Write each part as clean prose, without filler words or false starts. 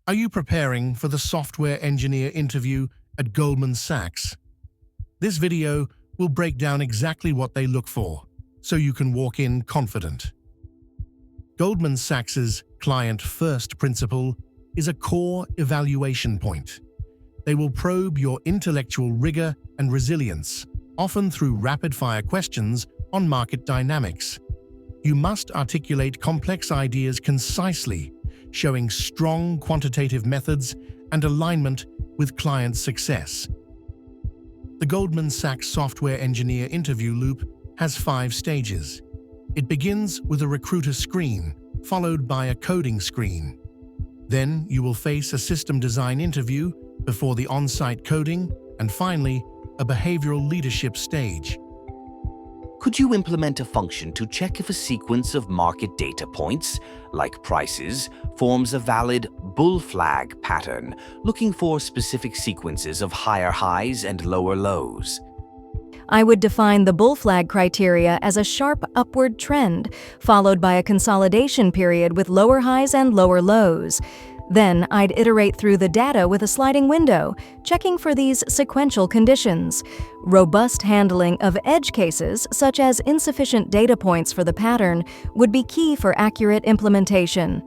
Are you preparing for the software engineer interview at Goldman Sachs? This video will break down exactly what they look for, so you can walk in confident. Goldman Sachs's client-first principle is a core evaluation point. They will probe your intellectual rigor and resilience, often through rapid-fire questions on market dynamics. You must articulate complex ideas concisely, showing strong quantitative methods and alignment with client success. The Goldman Sachs software engineer interview loop has 5 stages. It begins with a recruiter screen, followed by a coding screen. Then you will face a system design interview before the on-site coding, and finally, a behavioral leadership stage. Could you implement a function to check if a sequence of market data points, like prices, forms a valid bull flag pattern, looking for specific sequences of higher highs and lower lows? I would define the bull flag criteria as a sharp upward trend, followed by a consolidation period with lower highs and lower lows. Then I'd iterate through the data with a sliding window, checking for these sequential conditions. Robust handling of edge cases, such as insufficient data points for the pattern, would be key for accurate implementation.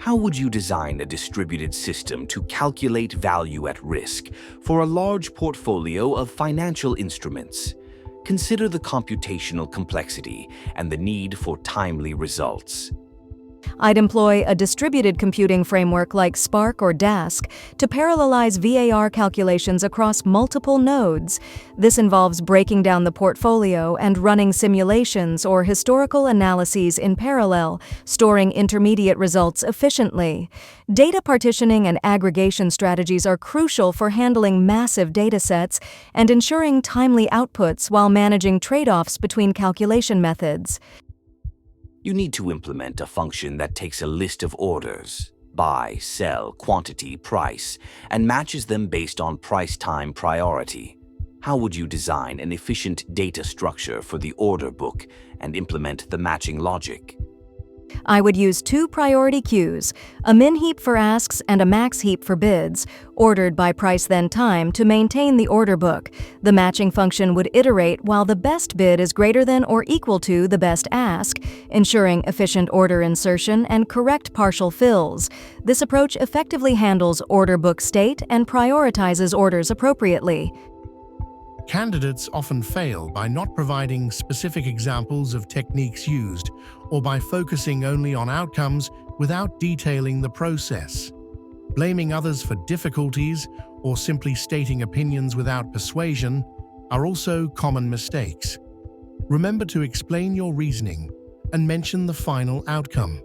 How would you design a distributed system to calculate value at risk for a large portfolio of financial instruments? Consider the computational complexity and the need for timely results. I'd employ a distributed computing framework like Spark or Dask to parallelize VAR calculations across multiple nodes. This involves breaking down the portfolio and running simulations or historical analyses in parallel, storing intermediate results efficiently. Data partitioning and aggregation strategies are crucial for handling massive data sets and ensuring timely outputs while managing trade-offs between calculation methods. You need to implement a function that takes a list of orders, buy, sell, quantity, price, and matches them based on price-time priority. How would you design an efficient data structure for the order book and implement the matching logic? I would use 2 priority queues, a min heap for asks and a max heap for bids, ordered by price then time to maintain the order book. The matching function would iterate while the best bid is greater than or equal to the best ask, ensuring efficient order insertion and correct partial fills. This approach effectively handles order book state and prioritizes orders appropriately. Candidates often fail by not providing specific examples of techniques used or by focusing only on outcomes without detailing the process. Blaming others for difficulties or simply stating opinions without persuasion are also common mistakes. Remember to explain your reasoning and mention the final outcome.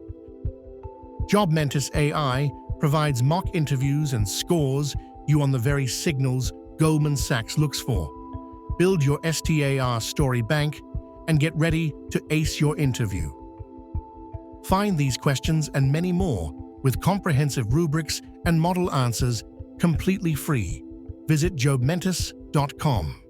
JobMentis AI provides mock interviews and scores you on the very signals Goldman Sachs looks for. Build your STAR story bank and get ready to ace your interview. Find these questions and many more with comprehensive rubrics and model answers completely free. Visit JobMentis.com.